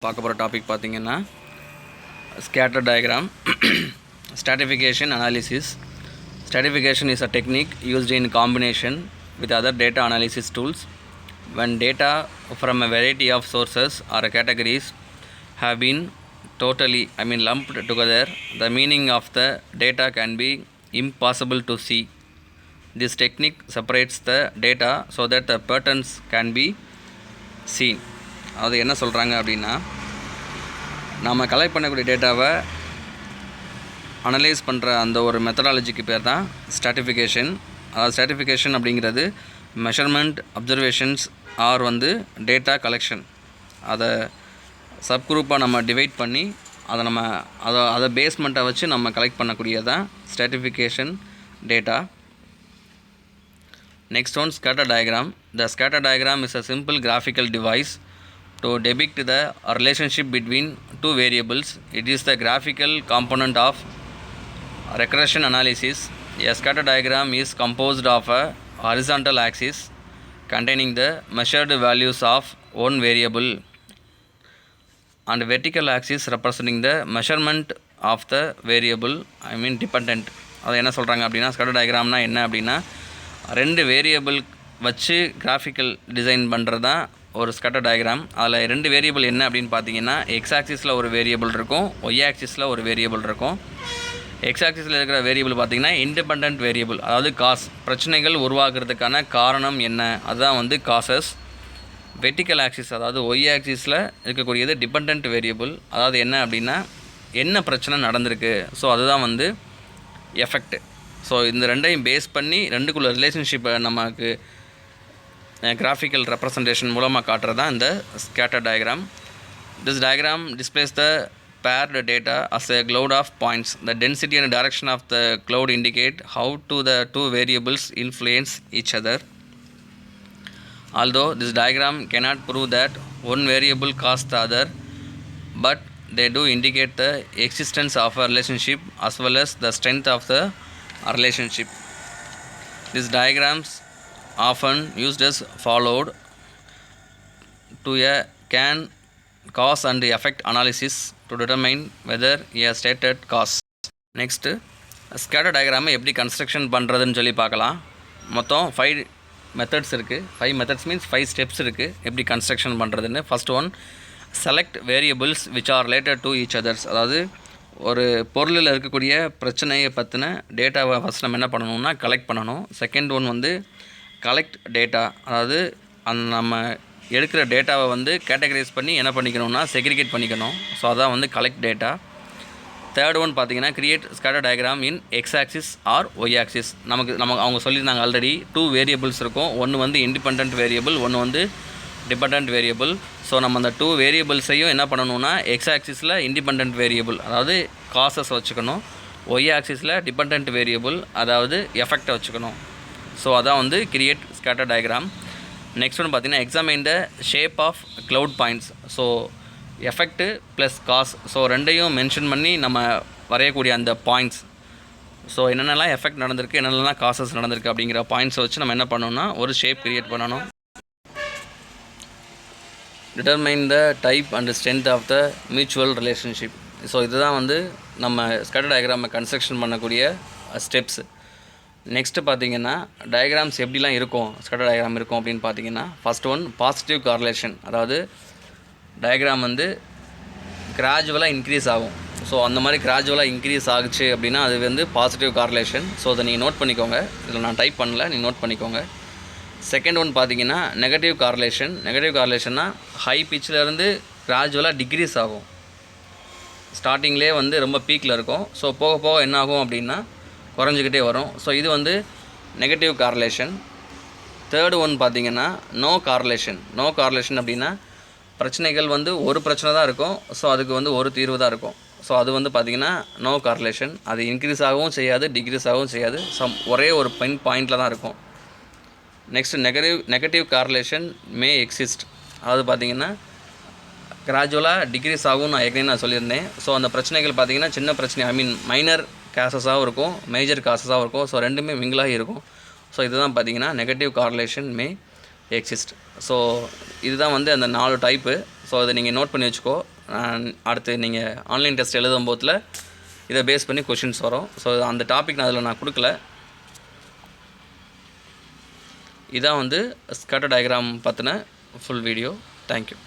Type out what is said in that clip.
பார்க்க போகிற டாபிக் பார்த்திங்கன்னா scatter diagram. Stratification analysis. Stratification is a technique used in combination with other data analysis tools. When data from a variety of sources or categories have been lumped together, the meaning of the data can be impossible to see. This technique separates the data so that the patterns can be seen. அது என்ன சொல்கிறாங்க அப்படின்னா, நம்ம collect பண்ணக்கூடிய டேட்டாவை analyse பண்ணுற அந்த ஒரு மெத்தடாலஜிக்கு பேர் தான் ஸ்ட்ராட்டிஃபிகேஷன். அதாவது ஸ்ட்ராட்டிஃபிகேஷன் அப்படிங்கிறது measurement, observations or data collection. அதை சப் குரூப்பாக நம்ம டிவைட் பண்ணி அதை பேஸ்மெண்ட்டை வச்சு நம்ம கலெக்ட் பண்ணக்கூடியதான் stratification data. Next one, scatter diagram. The scatter diagram is a simple graphical device to depict the relationship between two variables. It is the graphical component of regression analysis. A scatter diagram is composed of a horizontal axis containing the measured values of one variable and vertical axis representing the measurement of the variable, dependent. அது என்ன சொல்கிறாங்க அப்படின்னா, scatter டயக்ராம்னா என்ன அப்படின்னா, ரெண்டு variable வச்சு graphical design பண்ணுறது தான் ஒரு ஸ்கேட்டர் டயக்ராம். அதில் ரெண்டு வேரியபிள் என்ன அப்படின்னு பார்த்தீங்கன்னா, எக்ஸ் ஆக்சிஸில் ஒரு வேரியபிள் இருக்கும், ஒய் ஆக்சிஸில் ஒரு வேரியபிள் இருக்கும். எக்ஸ் ஆக்சிஸில் இருக்கிற வேரியபிள் பார்த்திங்கன்னா இண்டிபெண்ட் வேரியபிள், அதாவது காஸ், பிரச்சனைகள் உருவாக்குறதுக்கான காரணம் என்ன, அதுதான் காசஸ். வெர்டிக்கல் ஆக்சிஸ் அதாவது ஒய் ஆக்சிஸில் இருக்கக்கூடியது டிபெண்ட் வேரியபிள், அதாவது என்ன அப்படின்னா என்ன பிரச்சனை நடந்திருக்கு, ஸோ அதுதான் எஃபெக்ட். ஸோ இந்த ரெண்டையும் பேஸ் பண்ணி ரெண்டுக்குள்ள ரிலேஷன்ஷிப்பை நமக்கு கிராஃபிக்கல் ரெப்ரசன்டேஷன் மூலமாக காட்டுறது தான் இந்த scatter diagram. This diagram displays the paired data as a cloud of points. The density and direction of the cloud indicate how the two variables influence each other. Although this diagram cannot prove that one variable caused the other, but they do indicate the existence of a relationship as well as the strength of the relationship. These diagrams often used as followed to a cause and effect analysis to determine whether a stated cause. Next, scatter டயக்ராமை எப்படி construction பண்ணுறதுன்னு சொல்லி பார்க்கலாம். மொத்தம் 5 methods இருக்குது. 5 methods means 5 steps இருக்குது எப்படி construction பண்ணுறதுன்னு. First one, select variables which are related to each others. அதாவது ஒரு பொருளில் இருக்கக்கூடிய பிரச்சனையை பற்றின டேட்டாவை ஃபஸ்ட் நம்ம என்ன பண்ணணும்னா கலெக்ட் பண்ணணும். செகண்ட் ஒன் கலெக்ட் டேட்டா, அதாவது நம்ம எடுக்கிற டேட்டாவை கேட்டகரைஸ் பண்ணி என்ன பண்ணிக்கணும்னா செக்ரிகேட் பண்ணிக்கணும். ஸோ அதான் கலெக்ட் டேட்டா. தேர்ட் ஒன் பார்த்திங்கன்னா create scatter diagram in X axis or Y axis. நம்ம அவங்க சொல்லியிருந்தாங்க ஆல்ரெடி 2 வேரியபிள்ஸ் இருக்கும். ஒன்று இண்டிபெண்ட் வேரியபிள், ஒன்று டிபெண்ட் வேரியபிள். ஸோ நம்ம அந்த 2 வேரியபிள்ஸையும் என்ன பண்ணணும்னா எக்ஸ் ஆக்சிஸில் இண்டிபெண்ட் வேரியபிள் அதாவது காசஸ் வச்சுக்கணும், ஒய் ஆக்சிஸில் டிபெண்ட் வேரியபிள் அதாவது எஃபெக்டை வச்சுக்கணும். ஸோ அதான் கிரியேட் ஸ்கேட்டர் டயக்ராம். நெக்ஸ்ட் ஒன்று பார்த்திங்கன்னா examine the shape of cloud points. So effect plus cause, so ரெண்டையும் மென்ஷன் பண்ணி நம்ம வரையக்கூடிய அந்த பாயிண்ட்ஸ், ஸோ என்னென்னலாம் எஃபெக்ட் நடந்திருக்கு, என்னென்னலாம் காசஸ் நடந்திருக்கு அப்படிங்கிற பாயிண்ட்ஸை வச்சு நம்ம என்ன பண்ணணும்னா ஒரு ஷேப் க்ரியேட் பண்ணணும். Determine the type and strength of the mutual relationship. So இதுதான் நம்ம ஸ்கேட்டர் டயக்ராமை கன்ஸ்ட்ரக்ஷன் பண்ணக்கூடிய ஸ்டெப்ஸ். நெக்ஸ்ட்டு பார்த்திங்கன்னா டயக்ராம்ஸ் எப்படிலாம் இருக்கும், ஸ்கேட்டர் டயக்ராம் இருக்கும் அப்படின்னு பார்த்தீங்கன்னா, ஃபஸ்ட் ஒன் பாசிட்டிவ் கார்லேஷன். அதாவது டயக்ராம் கிராஜுவலாக இன்க்ரீஸ் ஆகும். ஸோ அந்த மாதிரி கிராஜுவலாக இன்க்ரீஸ் ஆகுச்சு அப்படின்னா அது பாசிட்டிவ் கார்லேஷன். ஸோ அதை நீங்கள் நோட் பண்ணிக்கோங்க, இதில் நான் டைப் பண்ணல, நீங்கள் நோட் பண்ணிக்கோங்க. செகண்ட் ஒன் பார்த்திங்கன்னா நெகட்டிவ் கார்லேஷன். நெகட்டிவ் கார்லேஷன்னா ஹை பிச்சிலேருந்து கிராஜுவலாக டிக்ரீஸ் ஆகும். ஸ்டார்டிங்லேயே ரொம்ப பீக்கில் இருக்கும். ஸோ போக போக என்ன ஆகும் அப்படின்னா குறைஞ்சிக்கிட்டே வரும். ஸோ இது நெகட்டிவ் கார்லேஷன். தேர்டு ஒன் பார்த்திங்கன்னா நோ கார்லேஷன். நோ கார்லேஷன் அப்படின்னா பிரச்சனைகள் ஒரு பிரச்சனை தான் இருக்கும். ஸோ அதுக்கு ஒரு தீர்வு தான் இருக்கும். ஸோ அது பார்த்திங்கன்னா நோ கார்லேஷன். அது இன்க்ரீஸ் ஆகவும் செய்யாது, டிக்ரீஸ் ஆகவும் செய்யாது, ஒரே ஒரு பாயிண்டில் தான் இருக்கும். நெக்ஸ்ட் நெகட்டிவ் கார்லேஷன் மே எக்ஸிஸ்ட். அதாவது பார்த்திங்கன்னா கிராஜுவலாக டிக்ரீஸ் ஆகும், நான் ஏற்கனவே சொல்லியிருந்தேன். ஸோ அந்த பிரச்சனைகள் பார்த்திங்கன்னா சின்ன பிரச்சனை, மைனர் காசஸாகவும் இருக்கும், மேஜர் காசஸாகவும் இருக்கும். ஸோ ரெண்டுமே மிங்கிளாகி இருக்கும். ஸோ இதுதான் பார்த்திங்கன்னா நெகட்டிவ் கார்லேஷன் மே எக்ஸிஸ்ட். ஸோ இதுதான் அந்த 4 டைப்பு. ஸோ அதை நீங்கள் நோட் பண்ணி வச்சுக்கோ. அடுத்து நீங்கள் ஆன்லைன் டெஸ்ட் எழுதும் போதில் இதை பேஸ் பண்ணி கொஷின்ஸ் வரும். ஸோ அந்த டாபிக் நான் கொடுக்கல. இதான் வந்து ஸ்கேட்டர் டயக்ராம் பற்றின ஃபுல் வீடியோ. தேங்க்யூ.